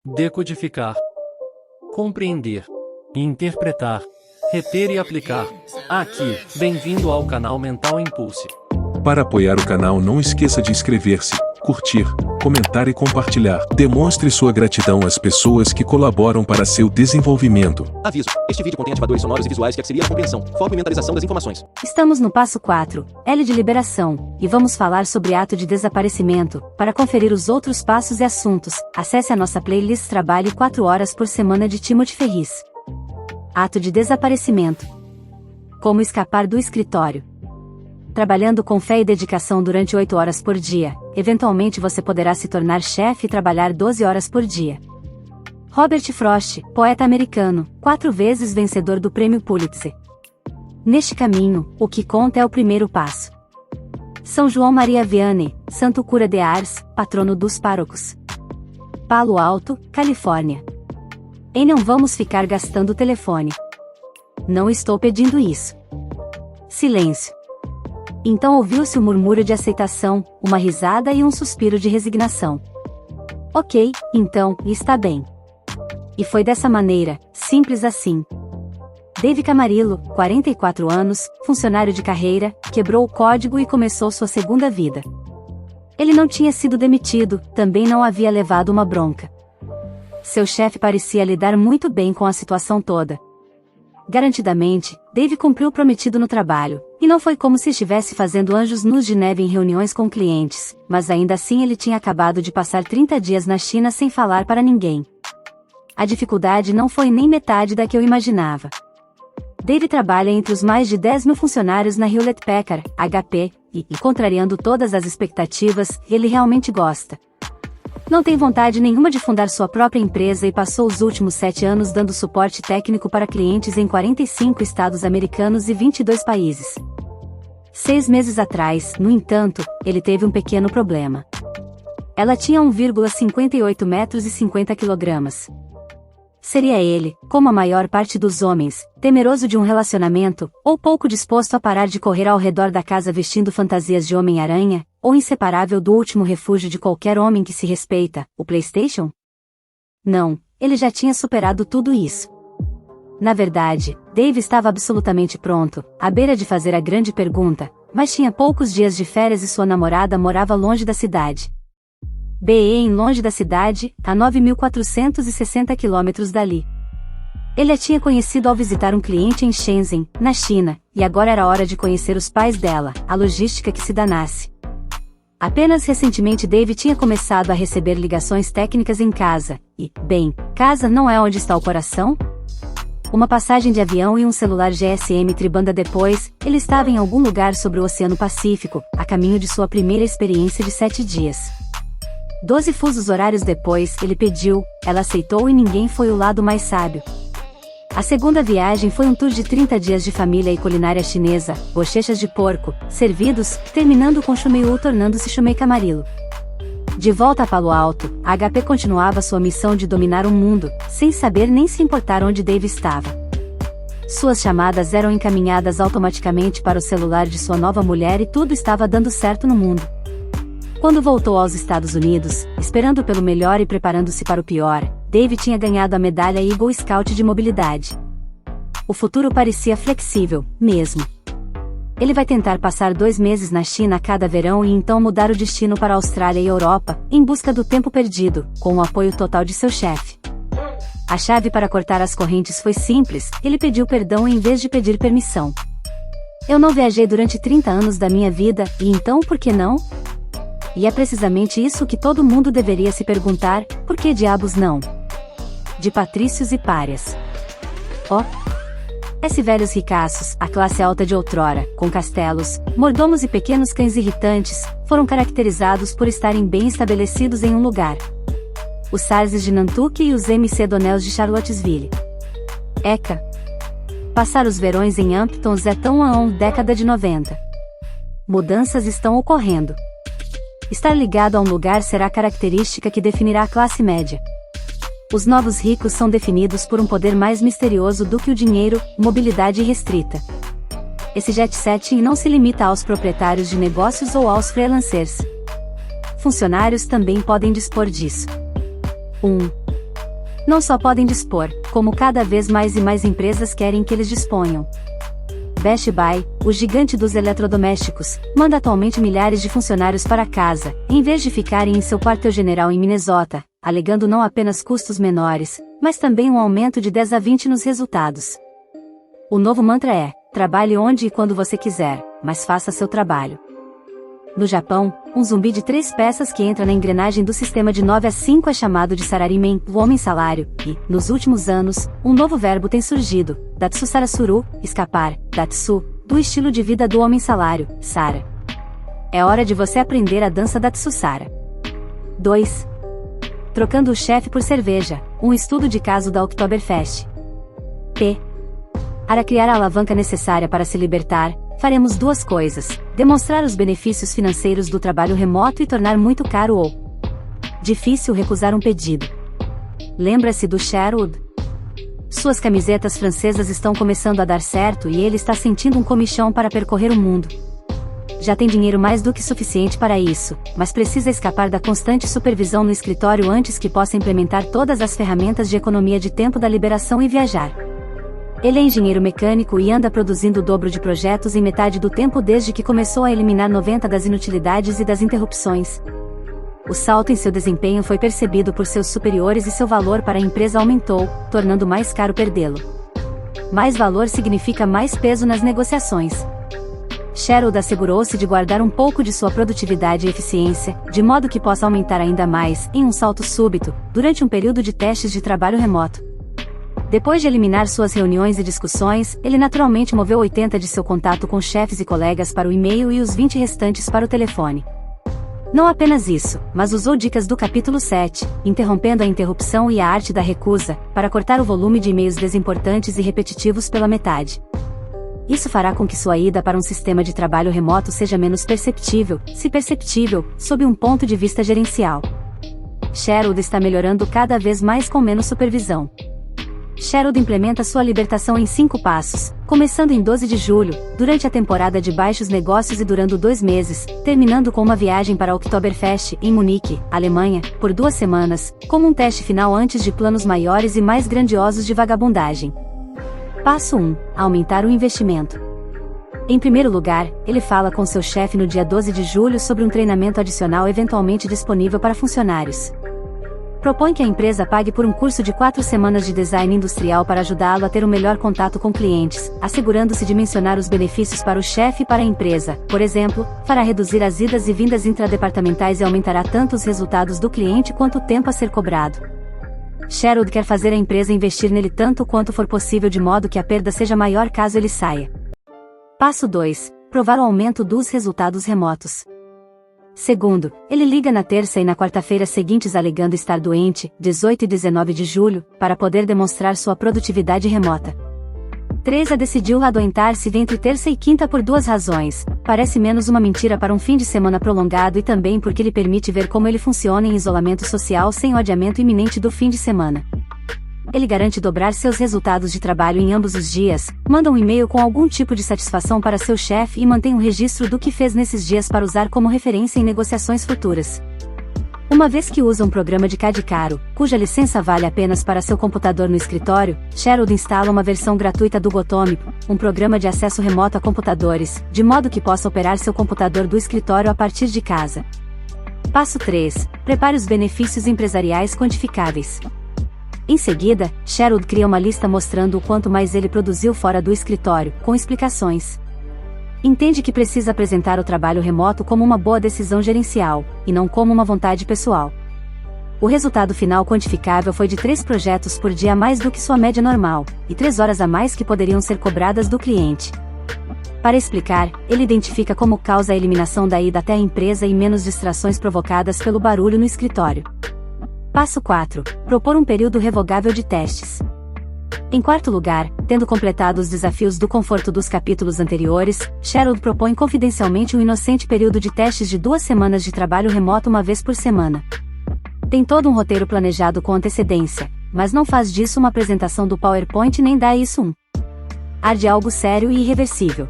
decodificar, compreender, interpretar, reter e aplicar. Aqui, bem-vindo ao canal Mental Impulse. Para apoiar o canal, não esqueça de inscrever-se, curtir, comentar e compartilhar. Demonstre sua gratidão às pessoas que colaboram para seu desenvolvimento. Aviso: este vídeo contém ativadores sonoros e visuais que auxiliam a compreensão, foco e mentalização das informações. Estamos no passo 4, L de liberação, e vamos falar sobre ato de desaparecimento. Para conferir os outros passos e assuntos, acesse a nossa playlist Trabalhe 4 horas por semana de Timothy Ferris. Ato de desaparecimento. Como escapar do escritório? Trabalhando com fé e dedicação durante 8 horas por dia, eventualmente você poderá se tornar chefe e trabalhar 12 horas por dia. Robert Frost, poeta americano, 4 vezes vencedor do Prêmio Pulitzer. Neste caminho, o que conta é o primeiro passo. São João Maria Vianney, Santo Cura de Ars, patrono dos párocos. Palo Alto, Califórnia. E não vamos ficar gastando o telefone. Não estou pedindo isso. Silêncio. Então ouviu-se um murmúrio de aceitação, uma risada e um suspiro de resignação. Ok, então, está bem. E foi dessa maneira, simples assim. Dave Camarillo, 44 anos, funcionário de carreira, quebrou o código e começou sua segunda vida. Ele não tinha sido demitido, também não havia levado uma bronca. Seu chefe parecia lidar muito bem com a situação toda. Garantidamente, Dave cumpriu o prometido no trabalho, e não foi como se estivesse fazendo anjos nus de neve em reuniões com clientes, mas ainda assim ele tinha acabado de passar 30 dias na China sem falar para ninguém. A dificuldade não foi nem metade da que eu imaginava. Dave trabalha entre os mais de 10 mil funcionários na Hewlett-Packard, HP, e, contrariando todas as expectativas, ele realmente gosta. Não tem vontade nenhuma de fundar sua própria empresa e passou os últimos 7 anos dando suporte técnico para clientes em 45 estados americanos e 22 países. 6 meses atrás, no entanto, ele teve um pequeno problema. Ela tinha 1,58 metros e 50 quilogramas. Seria ele, como a maior parte dos homens, temeroso de um relacionamento, ou pouco disposto a parar de correr ao redor da casa vestindo fantasias de Homem-Aranha, ou inseparável do último refúgio de qualquer homem que se respeita, o PlayStation? Não, ele já tinha superado tudo isso. Na verdade, Dave estava absolutamente pronto, à beira de fazer a grande pergunta, mas tinha poucos dias de férias e sua namorada morava longe da cidade. Bem longe da cidade, a 9.460 quilômetros dali. Ele a tinha conhecido ao visitar um cliente em Shenzhen, na China, e agora era hora de conhecer os pais dela, a logística que se danasse. Apenas recentemente Dave tinha começado a receber ligações técnicas em casa, e, bem, casa não é onde está o coração? Uma passagem de avião e um celular GSM tribanda depois, ele estava em algum lugar sobre o Oceano Pacífico, a caminho de sua primeira experiência de 7 dias. 12 fusos horários depois, ele pediu, ela aceitou e ninguém foi o lado mais sábio. A segunda viagem foi um tour de 30 dias de família e culinária chinesa, bochechas de porco, servidos, terminando com Shumei tornando-se Shumei Camarillo. De volta a Palo Alto, a HP continuava sua missão de dominar o mundo, sem saber nem se importar onde Dave estava. Suas chamadas eram encaminhadas automaticamente para o celular de sua nova mulher e tudo estava dando certo no mundo. Quando voltou aos Estados Unidos, esperando pelo melhor e preparando-se para o pior, Dave tinha ganhado a medalha Eagle Scout de mobilidade. O futuro parecia flexível, mesmo. Ele vai tentar passar 2 meses na China a cada verão e então mudar o destino para a Austrália e Europa, em busca do tempo perdido, com o apoio total de seu chefe. A chave para cortar as correntes foi simples, ele pediu perdão em vez de pedir permissão. Eu não viajei durante 30 anos da minha vida, e então por que não? E é precisamente isso que todo mundo deveria se perguntar, por que diabos não? De patrícios e párias. Esse velhos ricaços, a classe alta de outrora, com castelos, mordomos e pequenos cães irritantes, foram caracterizados por estarem bem estabelecidos em um lugar. Os Sarses de Nantucket e os MC Donnells de Charlottesville. Eca. Passar os verões em Hamptons é tão década de 90. Mudanças estão ocorrendo. Estar ligado a um lugar será a característica que definirá a classe média. Os novos ricos são definidos por um poder mais misterioso do que o dinheiro, mobilidade irrestrita. Esse jet setting não se limita aos proprietários de negócios ou aos freelancers. Funcionários também podem dispor disso. 1. Não só podem dispor, como cada vez mais e mais empresas querem que eles disponham. Best Buy, o gigante dos eletrodomésticos, manda atualmente milhares de funcionários para casa, em vez de ficarem em seu quartel-general em Minnesota, alegando não apenas custos menores, mas também um aumento de 10 a 20 nos resultados. O novo mantra é: trabalhe onde e quando você quiser, mas faça seu trabalho. No Japão, um zumbi de 3 peças que entra na engrenagem do sistema de 9 a 5 é chamado de Salaryman, o homem-salário, e, nos últimos anos, um novo verbo tem surgido, Datsusara Suru, escapar, Datsu, do estilo de vida do homem-salário, Sara. É hora de você aprender a dança Datsusara. 2. Trocando o chefe por cerveja, um estudo de caso da Oktoberfest. Para criar a alavanca necessária para se libertar, faremos 2 coisas: demonstrar os benefícios financeiros do trabalho remoto e tornar muito caro ou difícil recusar um pedido. Lembra-se do Sherwood? Suas camisetas francesas estão começando a dar certo e ele está sentindo um comichão para percorrer o mundo. Já tem dinheiro mais do que suficiente para isso, mas precisa escapar da constante supervisão no escritório antes que possa implementar todas as ferramentas de economia de tempo da liberação e viajar. Ele é engenheiro mecânico e anda produzindo o dobro de projetos em metade do tempo desde que começou a eliminar 90 das inutilidades e das interrupções. O salto em seu desempenho foi percebido por seus superiores e seu valor para a empresa aumentou, tornando mais caro perdê-lo. Mais valor significa mais peso nas negociações. Sherwood assegurou-se de guardar um pouco de sua produtividade e eficiência, de modo que possa aumentar ainda mais, em um salto súbito, durante um período de testes de trabalho remoto. Depois de eliminar suas reuniões e discussões, ele naturalmente moveu 80 de seu contato com chefes e colegas para o e-mail e os 20 restantes para o telefone. Não apenas isso, mas usou dicas do capítulo 7, interrompendo a interrupção e a arte da recusa, para cortar o volume de e-mails desimportantes e repetitivos pela metade. Isso fará com que sua ida para um sistema de trabalho remoto seja menos perceptível, se perceptível, sob um ponto de vista gerencial. Sherwood está melhorando cada vez mais com menos supervisão. Sherwood implementa sua libertação em 5 passos, começando em 12 de julho, durante a temporada de baixos negócios e durando 2 meses, terminando com uma viagem para a Oktoberfest, em Munique, Alemanha, por 2 semanas, como um teste final antes de planos maiores e mais grandiosos de vagabundagem. Passo 1. Aumentar o investimento. Em primeiro lugar, ele fala com seu chefe no dia 12 de julho sobre um treinamento adicional eventualmente disponível para funcionários. Propõe que a empresa pague por um curso de 4 semanas de design industrial para ajudá-lo a ter um melhor contato com clientes, assegurando-se de mencionar os benefícios para o chefe e para a empresa. Por exemplo, fará reduzir as idas e vindas intradepartamentais e aumentará tanto os resultados do cliente quanto o tempo a ser cobrado. Sherwood quer fazer a empresa investir nele tanto quanto for possível de modo que a perda seja maior caso ele saia. Passo 2. Provar o aumento dos resultados remotos. Segundo, ele liga na terça e na quarta-feira seguintes alegando estar doente, 18 e 19 de julho, para poder demonstrar sua produtividade remota. 3. Decidiu adoentar-se entre terça e quinta por 2 razões, parece menos uma mentira para um fim de semana prolongado e também porque lhe permite ver como ele funciona em isolamento social sem o adiamento iminente do fim de semana. Ele garante dobrar seus resultados de trabalho em ambos os dias, manda um e-mail com algum tipo de satisfação para seu chefe e mantém um registro do que fez nesses dias para usar como referência em negociações futuras. Uma vez que usa um programa de CAD caro, cuja licença vale apenas para seu computador no escritório, Sherwood instala uma versão gratuita do Gotomi, um programa de acesso remoto a computadores, de modo que possa operar seu computador do escritório a partir de casa. Passo 3. Prepare os benefícios empresariais quantificáveis. Em seguida, Sherwood cria uma lista mostrando o quanto mais ele produziu fora do escritório, com explicações. Entende que precisa apresentar o trabalho remoto como uma boa decisão gerencial, e não como uma vontade pessoal. O resultado final quantificável foi de 3 projetos por dia a mais do que sua média normal, e 3 horas a mais que poderiam ser cobradas do cliente. Para explicar, ele identifica como causa a eliminação da ida até a empresa e menos distrações provocadas pelo barulho no escritório. Passo 4. Propor um período revogável de testes. Em quarto lugar, tendo completado os desafios do conforto dos capítulos anteriores, Sherwood propõe confidencialmente um inocente período de testes de 2 semanas de trabalho remoto uma vez por semana. Tem todo um roteiro planejado com antecedência, mas não faz disso uma apresentação do PowerPoint nem dá isso um ar de algo sério e irreversível.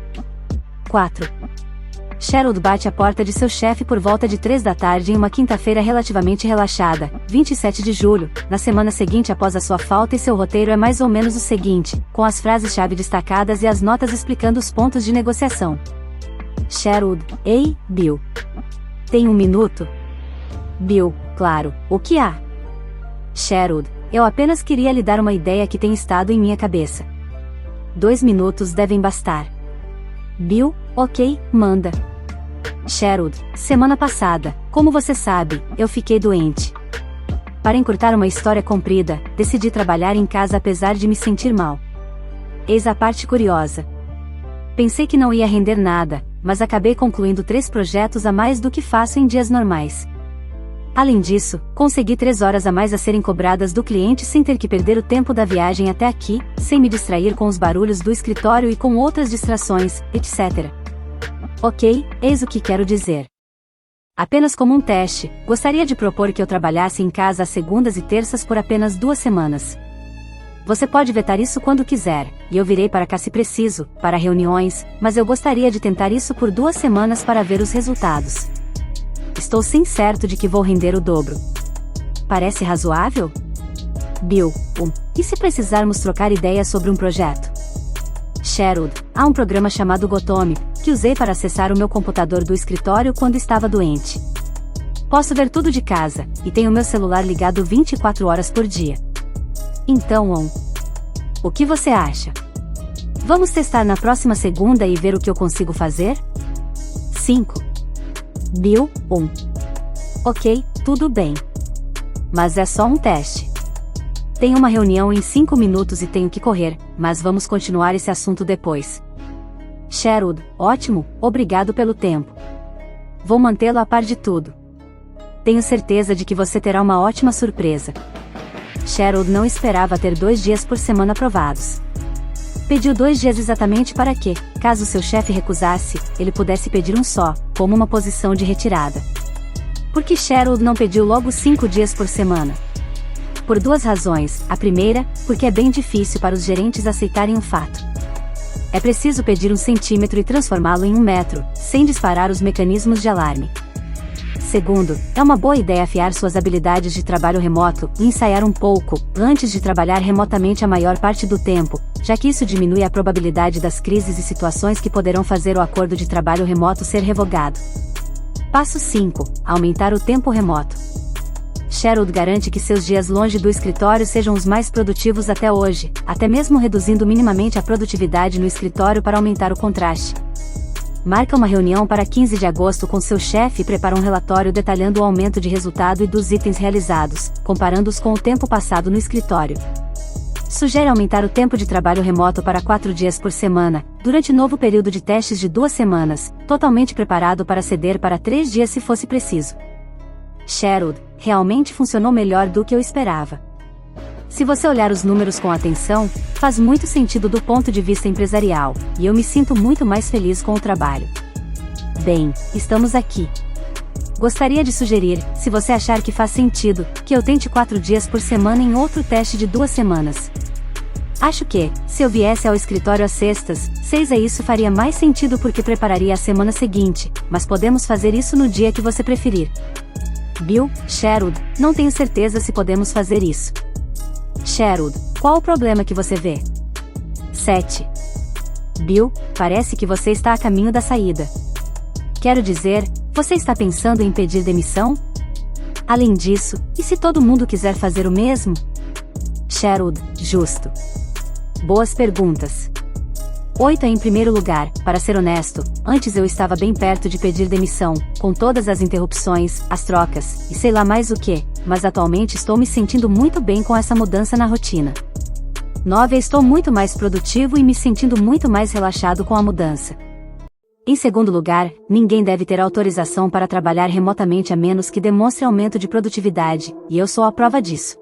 4. Sherwood bate à porta de seu chefe por volta de 3 da tarde em uma quinta-feira relativamente relaxada, 27 de julho, na semana seguinte após a sua falta, e seu roteiro é mais ou menos o seguinte, com as frases-chave destacadas e as notas explicando os pontos de negociação. Sherwood: Ei, Bill. Tem um minuto? Bill: Claro, o que há? Sherwood: Eu apenas queria lhe dar uma ideia que tem estado em minha cabeça. 2 minutos devem bastar. Bill: Ok, manda. Sherwood: Semana passada, como você sabe, eu fiquei doente. Para encurtar uma história comprida, decidi trabalhar em casa apesar de me sentir mal. Eis a parte curiosa. Pensei que não ia render nada, mas acabei concluindo 3 projetos a mais do que faço em dias normais. Além disso, consegui 3 horas a mais a serem cobradas do cliente sem ter que perder o tempo da viagem até aqui, sem me distrair com os barulhos do escritório e com outras distrações, etc. Ok, eis o que quero dizer. Apenas como um teste, gostaria de propor que eu trabalhasse em casa às segundas e terças por apenas 2 semanas. Você pode vetar isso quando quiser, e eu virei para cá se preciso, para reuniões, mas eu gostaria de tentar isso por 2 semanas para ver os resultados. Estou sim certo de que vou render o dobro. Parece razoável? Bill: E se precisarmos trocar ideias sobre um projeto? Sherwood: Há um programa chamado Gotomi, que usei para acessar o meu computador do escritório quando estava doente. Posso ver tudo de casa, e tenho meu celular ligado 24 horas por dia. Então, o que você acha? Vamos testar na próxima segunda e ver o que eu consigo fazer? 5. Bill: Ok, tudo bem. Mas é só um teste. Tenho uma reunião em 5 minutos e tenho que correr, mas vamos continuar esse assunto depois. Sherwood: Ótimo, obrigado pelo tempo. Vou mantê-lo a par de tudo. Tenho certeza de que você terá uma ótima surpresa. Sherwood não esperava ter 2 dias por semana aprovados. Pediu 2 dias exatamente para que, caso seu chefe recusasse, ele pudesse pedir um só, como uma posição de retirada. Por que Sherwood não pediu logo 5 dias por semana? Por 2 razões. A primeira, porque é bem difícil para os gerentes aceitarem um fato. É preciso pedir 1 centímetro e transformá-lo em 1 metro, sem disparar os mecanismos de alarme. Segundo, é uma boa ideia afiar suas habilidades de trabalho remoto e ensaiar um pouco, antes de trabalhar remotamente a maior parte do tempo, já que isso diminui a probabilidade das crises e situações que poderão fazer o acordo de trabalho remoto ser revogado. Passo 5. Aumentar o tempo remoto. Sherwood garante que seus dias longe do escritório sejam os mais produtivos até hoje, até mesmo reduzindo minimamente a produtividade no escritório para aumentar o contraste. Marca uma reunião para 15 de agosto com seu chefe e prepara um relatório detalhando o aumento de resultado e dos itens realizados, comparando-os com o tempo passado no escritório. Sugere aumentar o tempo de trabalho remoto para 4 dias por semana, durante novo período de testes de 2 semanas, totalmente preparado para ceder para 3 dias se fosse preciso. Sherwood: Realmente funcionou melhor do que eu esperava. Se você olhar os números com atenção, faz muito sentido do ponto de vista empresarial, e eu me sinto muito mais feliz com o trabalho. Bem, estamos aqui. Gostaria de sugerir, se você achar que faz sentido, que eu tente 4 dias por semana em outro teste de 2 semanas. Acho que, se eu viesse ao escritório às sextas, 6 a isso faria mais sentido porque prepararia a semana seguinte, mas podemos fazer isso no dia que você preferir. Bill: Sherwood: Não tenho certeza se podemos fazer isso. Sherwood: Qual o problema que você vê? 7. Bill: Parece que você está a caminho da saída. Quero dizer, você está pensando em pedir demissão? Além disso, e se todo mundo quiser fazer o mesmo? Sherwood: Justo. Boas perguntas. 8. Em primeiro lugar, para ser honesto, antes eu estava bem perto de pedir demissão, com todas as interrupções, as trocas, e sei lá mais o que, mas atualmente estou me sentindo muito bem com essa mudança na rotina. 9. Estou muito mais produtivo e me sentindo muito mais relaxado com a mudança. Em segundo lugar, ninguém deve ter autorização para trabalhar remotamente a menos que demonstre aumento de produtividade, e eu sou a prova disso.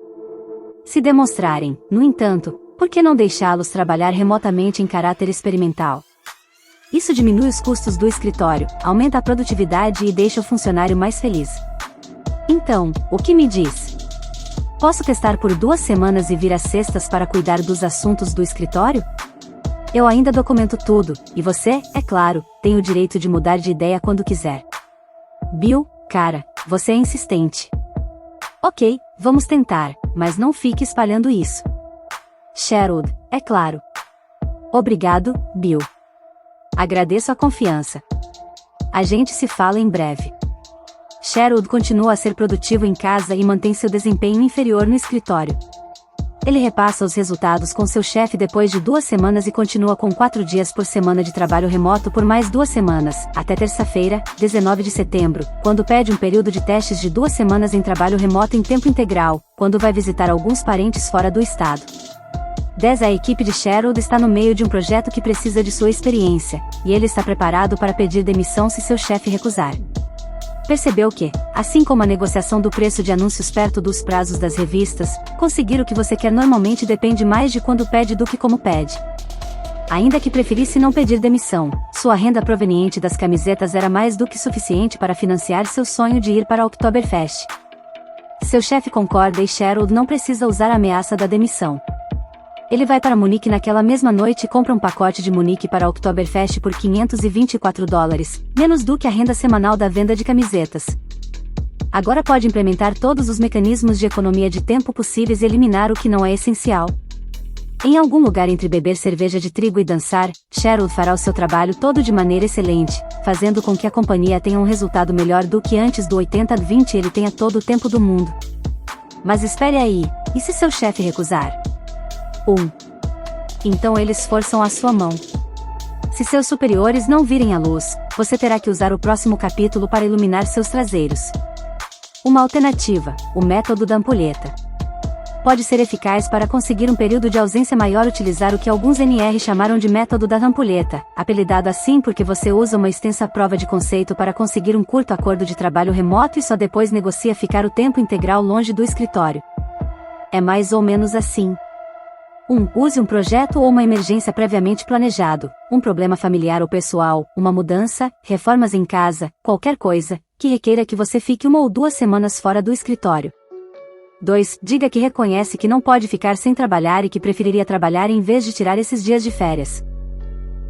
Se demonstrarem, no entanto, por que não deixá-los trabalhar remotamente em caráter experimental? Isso diminui os custos do escritório, aumenta a produtividade e deixa o funcionário mais feliz. Então, o que me diz? Posso testar por 2 semanas e vir às sextas para cuidar dos assuntos do escritório? Eu ainda documento tudo, e você, é claro, tem o direito de mudar de ideia quando quiser. Bill, cara, você é insistente. Ok, vamos tentar, mas não fique espalhando isso. Sherwood, é claro. Obrigado, Bill. Agradeço a confiança. A gente se fala em breve. Sherwood continua a ser produtivo em casa e mantém seu desempenho inferior no escritório. Ele repassa os resultados com seu chefe depois de 2 semanas e continua com 4 dias por semana de trabalho remoto por mais 2 semanas, até terça-feira, 19 de setembro, quando pede um período de testes de 2 semanas em trabalho remoto em tempo integral, quando vai visitar alguns parentes fora do estado. 10 A equipe de Sherwood está no meio de um projeto que precisa de sua experiência, e ele está preparado para pedir demissão se seu chefe recusar. Percebeu que, assim como a negociação do preço de anúncios perto dos prazos das revistas, conseguir o que você quer normalmente depende mais de quando pede do que como pede. Ainda que preferisse não pedir demissão, sua renda proveniente das camisetas era mais do que suficiente para financiar seu sonho de ir para a Oktoberfest. Seu chefe concorda e Sherwood não precisa usar a ameaça da demissão. Ele vai para Munique naquela mesma noite e compra um pacote de Munique para a Oktoberfest por $524, menos do que a renda semanal da venda de camisetas. Agora pode implementar todos os mecanismos de economia de tempo possíveis e eliminar o que não é essencial. Em algum lugar entre beber cerveja de trigo e dançar, Sherwood fará o seu trabalho todo de maneira excelente, fazendo com que a companhia tenha um resultado melhor do que antes do 80-20 e ele tenha todo o tempo do mundo. Mas espere aí, e se seu chefe recusar? Então eles forçam a sua mão. Se seus superiores não virem à luz, você terá que usar o próximo capítulo para iluminar seus traseiros. Uma alternativa, o método da ampulheta. Pode ser eficaz para conseguir um período de ausência maior utilizar o que alguns NR chamaram de método da ampulheta, apelidado assim porque você usa uma extensa prova de conceito para conseguir um curto acordo de trabalho remoto e só depois negocia ficar o tempo integral longe do escritório. É mais ou menos assim. Use um projeto ou uma emergência previamente planejado, um problema familiar ou pessoal, uma mudança, reformas em casa, qualquer coisa, que requeira que você fique 1 ou 2 semanas fora do escritório. 2. Diga que reconhece que não pode ficar sem trabalhar e que preferiria trabalhar em vez de tirar esses dias de férias.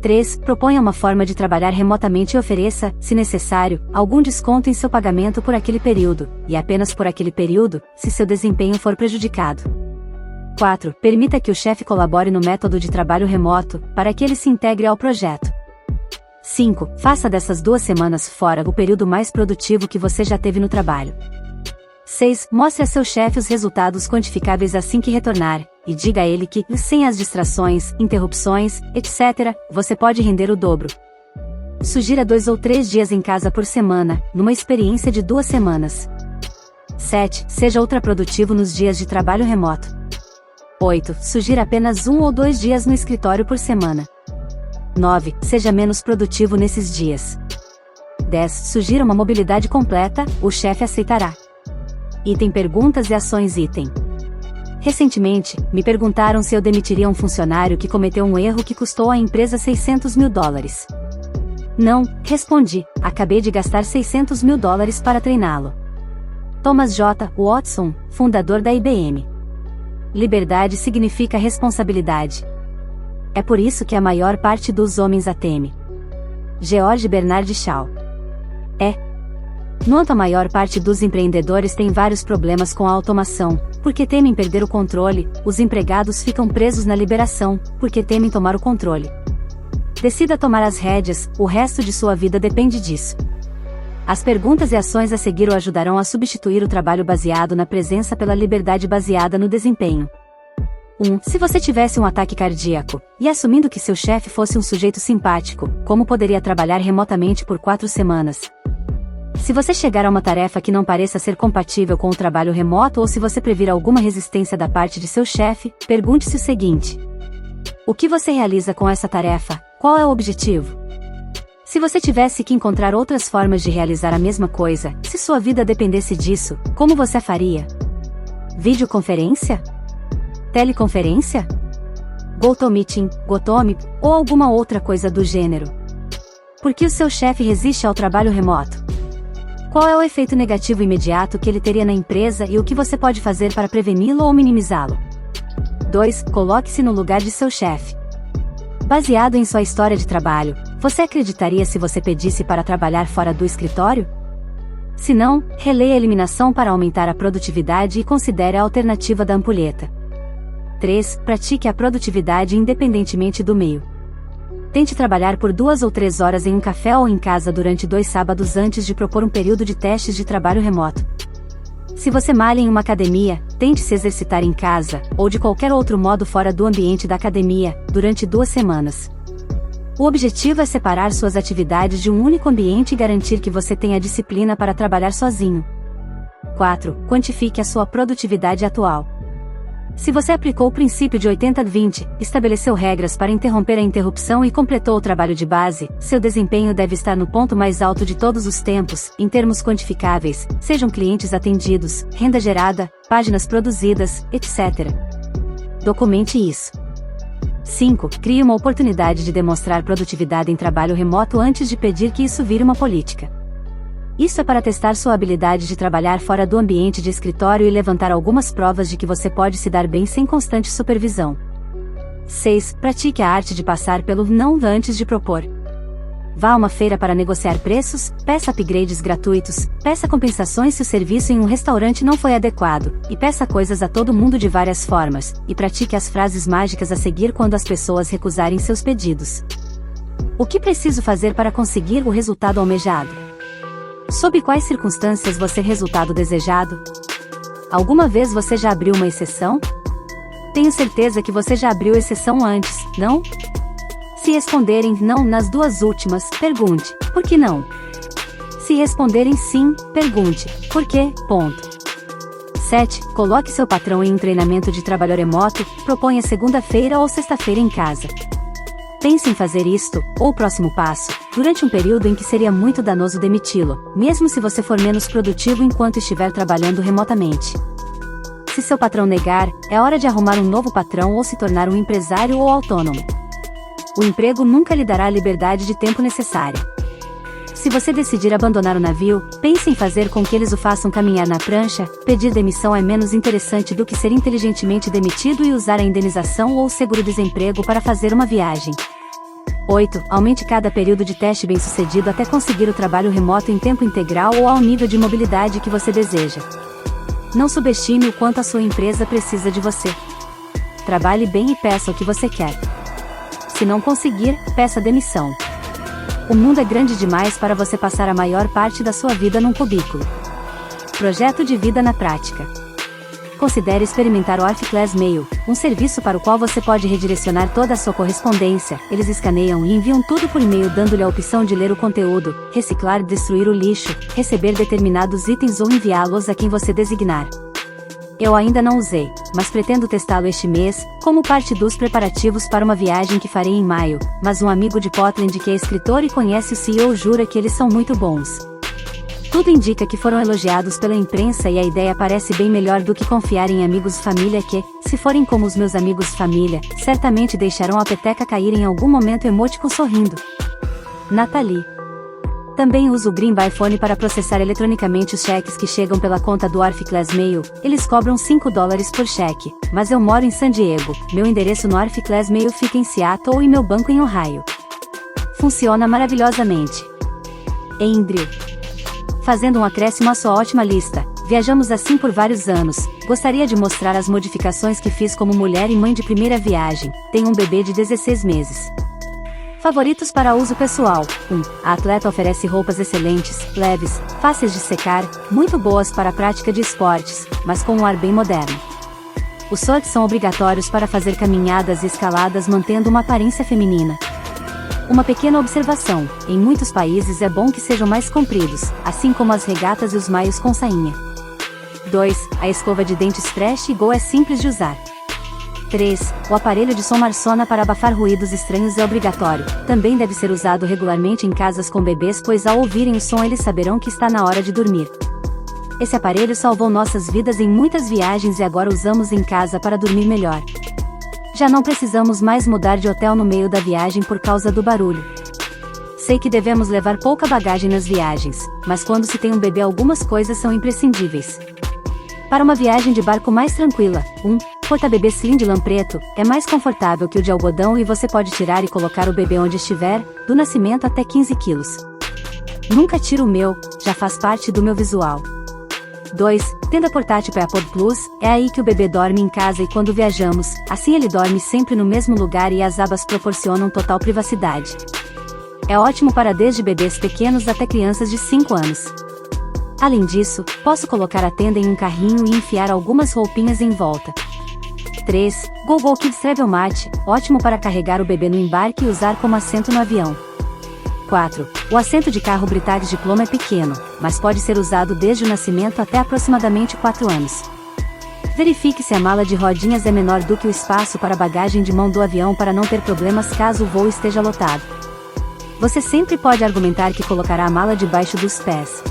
3. Proponha uma forma de trabalhar remotamente e ofereça, se necessário, algum desconto em seu pagamento por aquele período, e apenas por aquele período, se seu desempenho for prejudicado. 4. Permita que o chefe colabore no método de trabalho remoto, para que ele se integre ao projeto. 5. Faça dessas 2 semanas fora o período mais produtivo que você já teve no trabalho. 6. Mostre a seu chefe os resultados quantificáveis assim que retornar, e diga a ele que, sem as distrações, interrupções, etc., você pode render o dobro. Sugira 2 ou 3 dias em casa por semana, numa experiência de 2 semanas. 7. Seja ultraprodutivo nos dias de trabalho remoto. 8. Sugira apenas 1 ou 2 dias no escritório por semana. 9. Seja menos produtivo nesses dias. 10. Sugira uma mobilidade completa, o chefe aceitará. Item Perguntas e ações. Item. Recentemente, me perguntaram se eu demitiria um funcionário que cometeu um erro que custou à empresa $600 mil. Não, respondi, acabei de gastar $600 mil para treiná-lo. Thomas J. Watson, fundador da IBM. Liberdade significa responsabilidade. É por isso que a maior parte dos homens a teme. George Bernard Shaw. No entanto, a maior parte dos empreendedores tem vários problemas com a automação, porque temem perder o controle, os empregados ficam presos na liberação, porque temem tomar o controle. Decida tomar as rédeas, o resto de sua vida depende disso. As perguntas e ações a seguir o ajudarão a substituir o trabalho baseado na presença pela liberdade baseada no desempenho. 1. Se você tivesse um ataque cardíaco, e assumindo que seu chefe fosse um sujeito simpático, como poderia trabalhar remotamente por 4 semanas? Se você chegar a uma tarefa que não pareça ser compatível com o trabalho remoto ou se você previr alguma resistência da parte de seu chefe, pergunte-se o seguinte: o que você realiza com essa tarefa? Qual é o objetivo? Se você tivesse que encontrar outras formas de realizar a mesma coisa, se sua vida dependesse disso, como você a faria? Videoconferência? Teleconferência? GoToMeeting, GoToMeet, ou alguma outra coisa do gênero? Por que o seu chefe resiste ao trabalho remoto? Qual é o efeito negativo imediato que ele teria na empresa e o que você pode fazer para preveni-lo ou minimizá-lo? 2. Coloque-se no lugar de seu chefe. Baseado em sua história de trabalho, você acreditaria se você pedisse para trabalhar fora do escritório? Se não, releia a eliminação para aumentar a produtividade e considere a alternativa da ampulheta. 3. Pratique a produtividade independentemente do meio. Tente trabalhar por 2 ou 3 horas em um café ou em casa durante 2 sábados antes de propor um período de testes de trabalho remoto. Se você malha em uma academia, tente se exercitar em casa, ou de qualquer outro modo fora do ambiente da academia, durante 2 semanas. O objetivo é separar suas atividades de um único ambiente e garantir que você tenha disciplina para trabalhar sozinho. 4. Quantifique a sua produtividade atual. Se você aplicou o princípio de 80-20, estabeleceu regras para interromper a interrupção e completou o trabalho de base, seu desempenho deve estar no ponto mais alto de todos os tempos, em termos quantificáveis, sejam clientes atendidos, renda gerada, páginas produzidas, etc. Documente isso. 5. Crie uma oportunidade de demonstrar produtividade em trabalho remoto antes de pedir que isso vire uma política. Isso é para testar sua habilidade de trabalhar fora do ambiente de escritório e levantar algumas provas de que você pode se dar bem sem constante supervisão. 6. Pratique a arte de passar pelo não antes de propor. Vá a uma feira para negociar preços, peça upgrades gratuitos, peça compensações se o serviço em um restaurante não foi adequado, e peça coisas a todo mundo de várias formas, e pratique as frases mágicas a seguir quando as pessoas recusarem seus pedidos. O que preciso fazer para conseguir o resultado almejado? Sob quais circunstâncias você resultado desejado? Alguma vez você já abriu uma exceção? Tenho certeza que você já abriu exceção antes, não? Se responderem não nas 2 últimas, pergunte, por que não? Se responderem sim, pergunte, por quê? 7. Coloque seu patrão em um treinamento de trabalho remoto, proponha segunda-feira ou sexta-feira em casa. Pense em fazer isto, ou o próximo passo, durante um período em que seria muito danoso demiti-lo, mesmo se você for menos produtivo enquanto estiver trabalhando remotamente. Se seu patrão negar, é hora de arrumar um novo patrão ou se tornar um empresário ou autônomo. O emprego nunca lhe dará a liberdade de tempo necessária. Se você decidir abandonar o navio, pense em fazer com que eles o façam caminhar na prancha. Pedir demissão é menos interessante do que ser inteligentemente demitido e usar a indenização ou o seguro-desemprego para fazer uma viagem. 8. Aumente cada período de teste bem-sucedido até conseguir o trabalho remoto em tempo integral ou ao nível de mobilidade que você deseja. Não subestime o quanto a sua empresa precisa de você. Trabalhe bem e peça o que você quer. Se não conseguir, peça demissão. O mundo é grande demais para você passar a maior parte da sua vida num cubículo. Projeto de vida na prática. Considere experimentar o Orphclass Mail, um serviço para o qual você pode redirecionar toda a sua correspondência. Eles escaneiam e enviam tudo por e-mail dando-lhe a opção de ler o conteúdo, reciclar e destruir o lixo, receber determinados itens ou enviá-los a quem você designar. Eu ainda não usei, mas pretendo testá-lo este mês, como parte dos preparativos para uma viagem que farei em maio, mas um amigo de Portland que é escritor e conhece o CEO jura que eles são muito bons. Tudo indica que foram elogiados pela imprensa e a ideia parece bem melhor do que confiar em amigos e família que, se forem como os meus amigos e família, certamente deixarão a peteca cair em algum momento emoticon sorrindo. Nathalie. Também uso o Green by Phone para processar eletronicamente os cheques que chegam pela conta do Orphclass Mail. Eles cobram $5 por cheque, mas eu moro em San Diego, meu endereço no Orphclass Mail fica em Seattle e meu banco em Ohio. Funciona maravilhosamente. Andrew. Fazendo um acréscimo à sua ótima lista, viajamos assim por vários anos. Gostaria de mostrar as modificações que fiz como mulher e mãe de primeira viagem. Tenho um bebê de 16 meses. Favoritos para uso pessoal. 1. A atleta oferece roupas excelentes, leves, fáceis de secar, muito boas para a prática de esportes, mas com um ar bem moderno. Os shorts são obrigatórios para fazer caminhadas e escaladas mantendo uma aparência feminina. Uma pequena observação, em muitos países é bom que sejam mais compridos, assim como as regatas e os maios com sainha. 2. A escova de dentes Fresh Go é simples de usar. 3. O aparelho de som Marsona para abafar ruídos estranhos é obrigatório. Também deve ser usado regularmente em casas com bebês, pois ao ouvirem o som eles saberão que está na hora de dormir. Esse aparelho salvou nossas vidas em muitas viagens e agora usamos em casa para dormir melhor. Já não precisamos mais mudar de hotel no meio da viagem por causa do barulho. Sei que devemos levar pouca bagagem nas viagens, mas quando se tem um bebê algumas coisas são imprescindíveis. Para uma viagem de barco mais tranquila, um porta-bebê Slim de lã preto é mais confortável que o de algodão e você pode tirar e colocar o bebê onde estiver, do nascimento até 15 quilos. Nunca tiro o meu, já faz parte do meu visual. 2. Tenda portátil AirPod Plus, é aí que o bebê dorme em casa e quando viajamos, assim ele dorme sempre no mesmo lugar e as abas proporcionam total privacidade. É ótimo para desde bebês pequenos até crianças de 5 anos. Além disso, posso colocar a tenda em um carrinho e enfiar algumas roupinhas em volta. 3. GoGo Kids Travel Mat, ótimo para carregar o bebê no embarque e usar como assento no avião. 4. O assento de carro Britax Diploma é pequeno, mas pode ser usado desde o nascimento até aproximadamente 4 anos. Verifique se a mala de rodinhas é menor do que o espaço para bagagem de mão do avião para não ter problemas caso o voo esteja lotado. Você sempre pode argumentar que colocará a mala debaixo dos pés.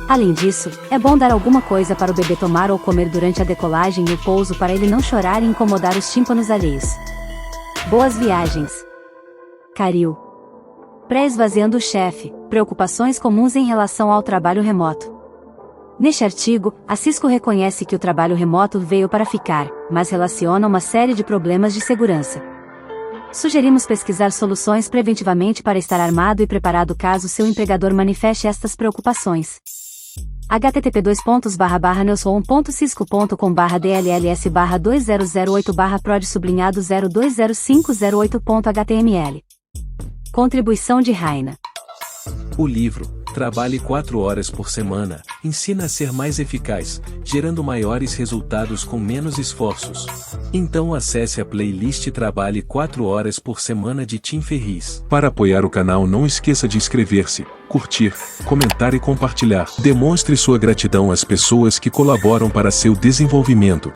Além disso, é bom dar alguma coisa para o bebê tomar ou comer durante a decolagem e o pouso para ele não chorar e incomodar os tímpanos alheios. Boas viagens! Caril. Pré-esvaziando o chefe, preocupações comuns em relação ao trabalho remoto. Neste artigo, a Cisco reconhece que o trabalho remoto veio para ficar, mas relaciona uma série de problemas de segurança. Sugerimos pesquisar soluções preventivamente para estar armado e preparado caso seu empregador manifeste estas preocupações. http://nelson.cisco.com/dll/2008/prod_020508.html. Contribuição de Raina. O livro Trabalhe 4 horas por semana ensina a ser mais eficaz, gerando maiores resultados com menos esforços. Então acesse a playlist Trabalhe 4 horas por semana de Tim Ferriss. Para apoiar o canal, não esqueça de inscrever-se, curtir, comentar e compartilhar. Demonstre sua gratidão às pessoas que colaboram para seu desenvolvimento.